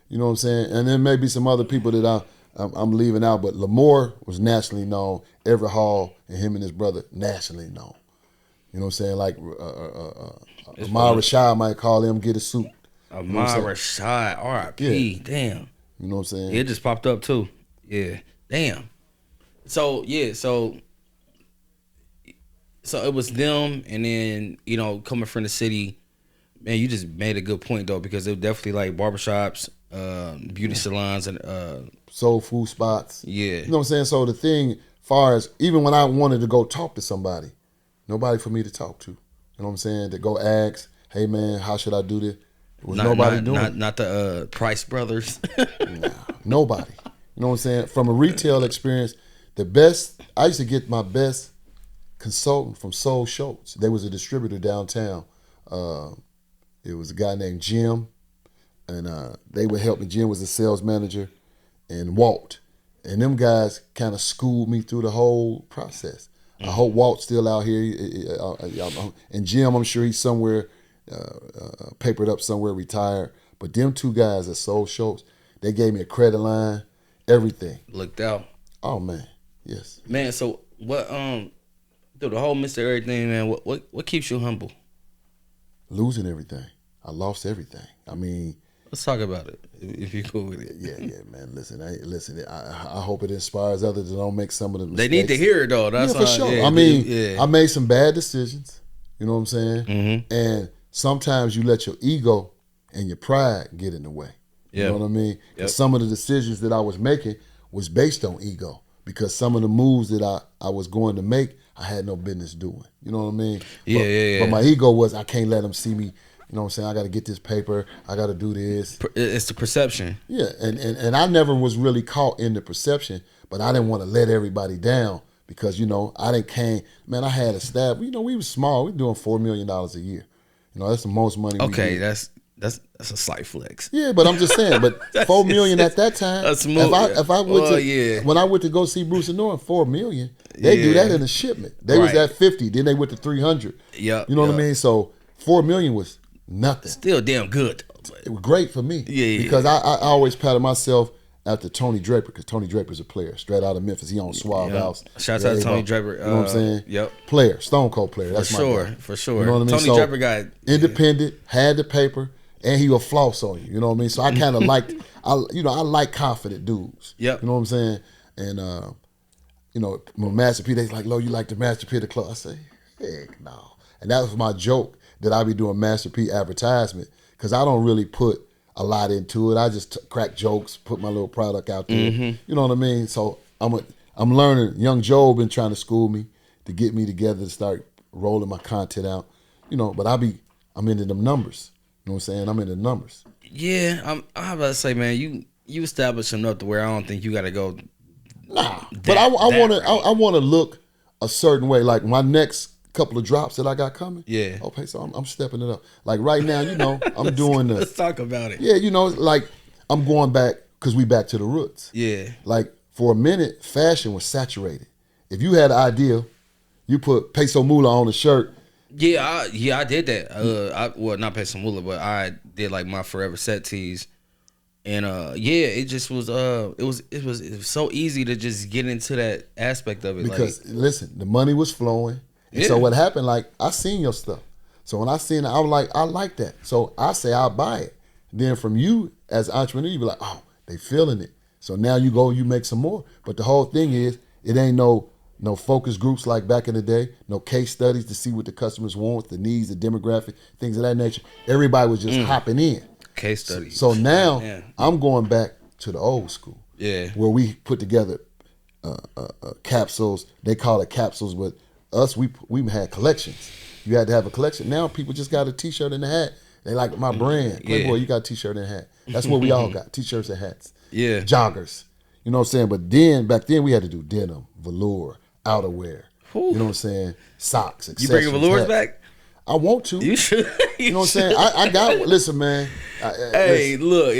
You know what I'm saying? And then maybe some other people that I'm leaving out, but Lamore was nationally known. Everett Hall and him and his brother nationally known. You know what I'm saying? Like Amar Rashad might call him, get a suit. Amar Rashad, R.I.P. Yeah. Damn. You know what I'm saying? It just popped up too. Yeah. Damn. So it was them, and then coming from the city, man. You just made a good point though, because it was definitely like barbershops, beauty salons, and soul food spots. Yeah. You know what I'm saying? So the thing, far as even when I wanted to go talk to somebody, nobody for me to talk to. You know what I'm saying? To go ask, hey man, how should I do this? There was nobody doing it. Not the Price Brothers. Nah, nobody. You know what I'm saying? From a retail experience, I used to get my best consultant from Soul Schultz. They was a distributor downtown. It was a guy named Jim, and they would help me. Jim was a sales manager, and Walt. And them guys kind of schooled me through the whole process. I hope Walt's still out here. And Jim, I'm sure he's somewhere, papered up somewhere, retired. But them two guys at Soul Schultz, they gave me a credit line, everything. Looked out. Oh, man. Yes. Man, so what, through the whole Mr. Everything, man, what keeps you humble? Losing everything. I lost everything. I mean. Let's talk about it, if you're cool with it. Yeah, man. Listen, I hope it inspires others to don't make some of the mistakes. They need to hear it, though. That's for sure. Yeah, I mean, I made some bad decisions. You know what I'm saying? Mm-hmm. And sometimes you let your ego and your pride get in the way. You know what I mean? Yep. Some of the decisions that I was making was based on ego, because some of the moves that I was going to make, I had no business doing. You know what I mean? But my ego was, I can't let them see me. You know what I'm saying? I got to get this paper. I got to do this. It's the perception. Yeah, and I never was really caught in the perception, but I didn't want to let everybody down, because, I I had a staff. We was small. We doing $4 million a year. That's the most money we Okay, did. that's a slight flex. Yeah, but I'm just saying, but $4 million at that time. That's smooth. When I went to go see Bruce and Norton, $4 million, they do that in a shipment. They was at 50, then they went to 300. Yeah. You know what I mean? So $4 million was nothing. Still damn good. It was great for me. Yeah. Because I always patted myself after Tony Draper, because Tony Draper's a player, straight out of Memphis. He owns Suave House. Shouts out to Tony Draper. You know what I'm saying? Yep. Player, Stone Cold player. That's my guy. For sure. You know what I mean? Tony Draper got independent, had the paper, and he will floss on you. You know what I mean? So I kind of liked, I like confident dudes. Yep. You know what I'm saying? And when Master P, they like, "Lo, you like the Master P of the club?" I say, "Heck no." And that was my joke, that I be doing Master P advertisement, because I don't really put a lot into it. I just crack jokes, put my little product out there. Mm-hmm. You know what I mean? So I'm learning. Young Joe been trying to school me to get me together to start rolling my content out. But I'm into them numbers. You know what I'm saying? I'm into numbers. Yeah, I'm about to say, man, you established enough to where I don't think you got to go. Nah, but I want to look a certain way. Like my next couple of drops that I got coming. Yeah. Okay, so I'm stepping it up. Like right now, I'm doing the. Let's talk about it. Yeah, like I'm going back, because we back to the roots. Yeah. Like for a minute, fashion was saturated. If you had an idea, you put peso mula on a shirt. Yeah, I did that. Not peso mula, but I did like my Forever Set tees. And it just was it was so easy to just get into that aspect of it. Because listen, the money was flowing. And so what happened, like, I seen your stuff. So when I seen it, I was like, I like that. So I say I'll buy it. Then from you as an entrepreneur, you be like, oh, they feeling it. So now you go, you make some more. But the whole thing is, it ain't no focus groups like back in the day, no case studies to see what the customers want, the needs, the demographic, things of that nature. Everybody was just hopping in. case studies. So now I'm going back to the old school. Yeah. Where we put together capsules. They call it capsules, but us, we had collections. You had to have a collection. Now people just got a T-shirt and a hat. They like my brand. Playboy, you got a T-shirt and a hat. That's what we all got, T-shirts and hats. Yeah. Joggers. You know what I'm saying? But then, back then, we had to do denim, velour, outerwear. Whew. You know what I'm saying? Socks, You accessories. bringing velours back? I want to. You should. You know what I'm saying? I got, listen, man. Hey, look,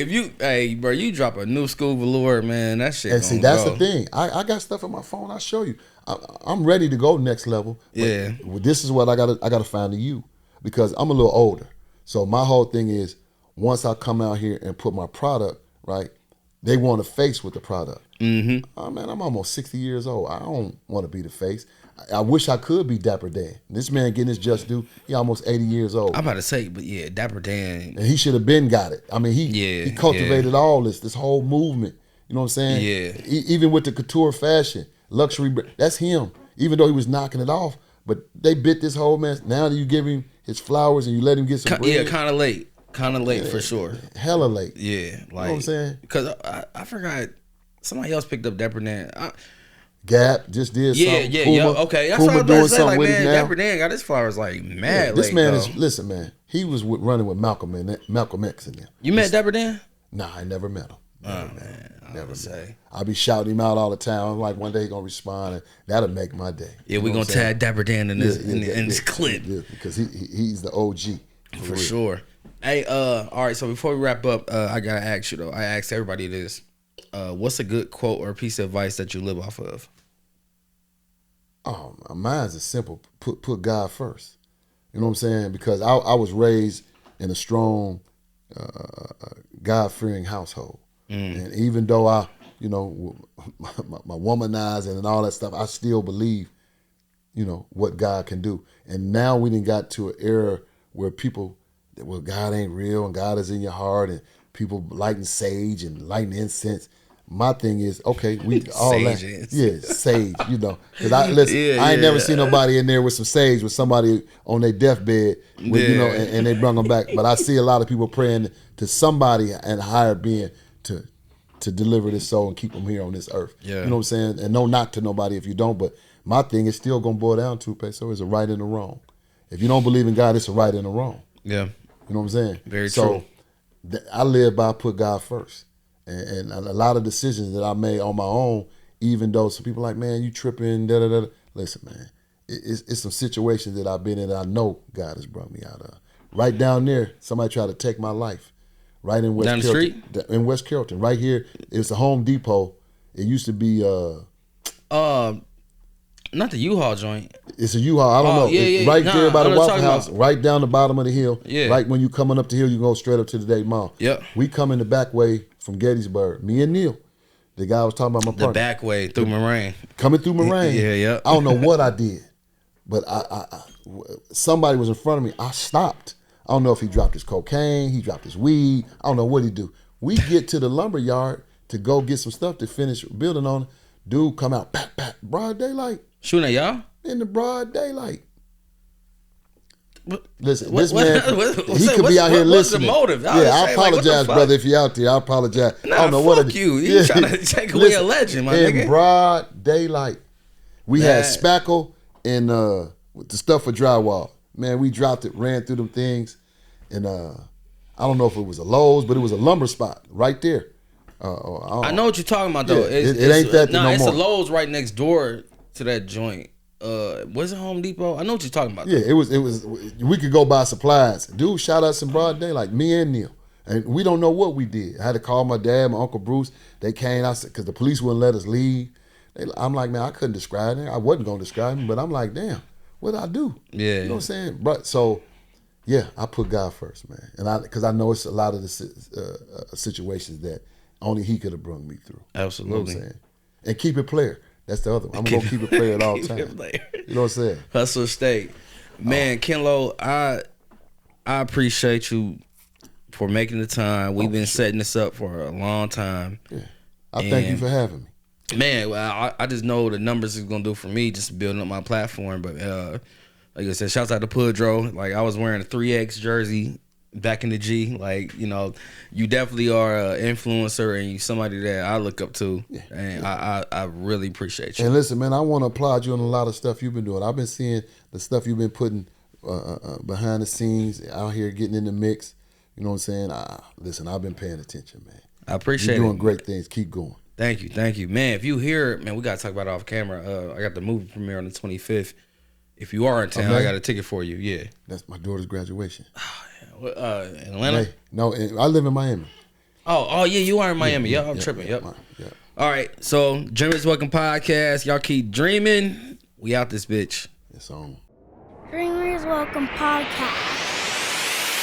bro, you drop a new school velour, man, that shit. And see, that's the thing. I got stuff on my phone. I'll show you. I'm ready to go next level. Yeah. This is what I gotta find in you, because I'm a little older. So my whole thing is, once I come out here and put my product, right, they want a face with the product. Mm-hmm. Oh man, I'm almost 60 years old. I don't want to be the face. I wish I could be Dapper Dan. This man getting his just due. He almost 80 years old. I'm about to say, but yeah, Dapper Dan. And he should have been got it. I mean, he cultivated all this whole movement. You know what I'm saying? Yeah. Even with the couture fashion, luxury, that's him. Even though he was knocking it off, but they bit this whole mess. Now that you give him his flowers and you let him get some bread. Yeah, kind of late. Kind of late for sure. Hella late. Yeah, like, you know what I'm saying? Because I forgot somebody else picked up Dapper Dan. Gap just did something. Yeah. Okay, that's Puma what I was doing about to say. Like, with man, him now. Dapper Dan got his flowers like mad late. This man though. is, listen, man. He was running with Malcolm X in there. You met Dapper Dan? Nah, I never met him. Never say. I be shouting him out all the time. I'm like, one day he gonna respond, and that'll make my day. Yeah, we're gonna tag Dapper Dan in this clip. Yeah, because he's the OG. For sure. Hey, all right, so before we wrap up, I gotta ask you though. I asked everybody this. What's a good quote or piece of advice that you live off of? Oh, mine's is simple. Put God first. You know what I'm saying? Because I was raised in a strong, God-fearing household. And even though I, you know, my womanizing and all that stuff, I still believe, you know, what God can do. And now we done got to an era where people, well, God ain't real and God is in your heart, and people lighting sage and lighting incense. My thing is, okay, we all sage, you know, because I ain't never seen nobody in there with some sage with somebody on their deathbed, with, you know, and they bring them back. But I see a lot of people praying to somebody and a higher being to deliver this soul and keep them here on this earth. Yeah. You know what I'm saying? And no knock to nobody if you don't, but my thing is still gonna boil down to, PESO, is a right and a wrong. If you don't believe in God, it's a right and a wrong. Yeah. You know what I'm saying? Very true. So I live by put God first. And a lot of decisions that I made on my own, even though some people are like, man, you tripping, da-da-da. Listen, man, it's some situations that I've been in that I know God has brought me out of. Right down there, somebody tried to take my life. Right in West Down the Carrollton. street? In West Carrollton. Right here, it's a Home Depot. It used to be not the U-Haul joint. It's a U-Haul. I don't know. Yeah. Right Nah, there by I the know what Waffle you're House, talking right down the bottom of the hill. Yeah. Right when you coming up the hill, you go straight up to the Dayton Mall. Yep. We come in the back way from Gettysburg. Me and Neil, the guy I was talking about, my partner. The back way through Moraine. Coming through Moraine. Yeah. I don't know what I did, but somebody was in front of me. I stopped. I don't know if he dropped his cocaine, he dropped his weed. I don't know what he do. We get to the lumber yard to go get some stuff to finish building on. Dude come out, pat, broad daylight. Shooting at y'all? In the broad daylight. Listen, What- this man, what- he could be out here what's the listening. motive? Yeah, I was I saying, like, what the apologize, fuck? brother, if you're out there. I apologize. Nah, I don't know what fuck you. You trying to take away a legend, my in nigga. broad daylight. We had Man. spackle and with the stuff for drywall. Man, we dropped it, ran through them things, and I don't know if it was a Lowe's, but it was a lumber spot right there. I know what you're talking about though. Yeah, it ain't that no it's more. a Lowe's right next door to that joint. Was it Home Depot? I know what you're talking about. Yeah, it was. We could go buy supplies. Dude shot us in broad daylight, me and Neil. And we don't know what we did. I had to call my dad, my Uncle Bruce. They came out because the police wouldn't let us leave. I'm like, man, I couldn't describe it. I wasn't going to describe him, but I'm like, damn, what did I do? Yeah. You know what I'm saying? But so, yeah, I put God first, man. And because I know it's a lot of the situations that only he could have brought me through. Absolutely. You know what I'm saying? And keep it player. That's the other one. I'm going to keep it player at all times. You know what I'm saying? Hustle State. Man, Kenlo, I appreciate you for making the time. We've been setting this up for a long time. Yeah. I thank you for having me. Man, well, I just know the numbers is gonna do for me just building up my platform. But like I said, shouts out to Pudro. Like I was wearing a 3X jersey back in the G. Like, you know, you definitely are an influencer and you somebody that I look up to. Yeah, and yeah. I really appreciate you. And listen, man, I want to applaud you on a lot of stuff you've been doing. I've been seeing the stuff you've been putting behind the scenes, out here getting in the mix. You know what I'm saying? Listen, I've been paying attention, man. I appreciate it. You're doing great things. Keep going. Thank you. Man, if you hear it, man, we got to talk about it off camera. I got the movie premiere on the 25th. If you are in town, I got a ticket for you. Yeah. That's my daughter's graduation. In Atlanta? Hey, no, I live in Miami. Oh yeah, you are in Miami. Yeah, I'm tripping. Yep. All right, so Dreamers Welcome Podcast. Y'all keep dreaming. We out this bitch. It's on. Dreamers Welcome Podcast.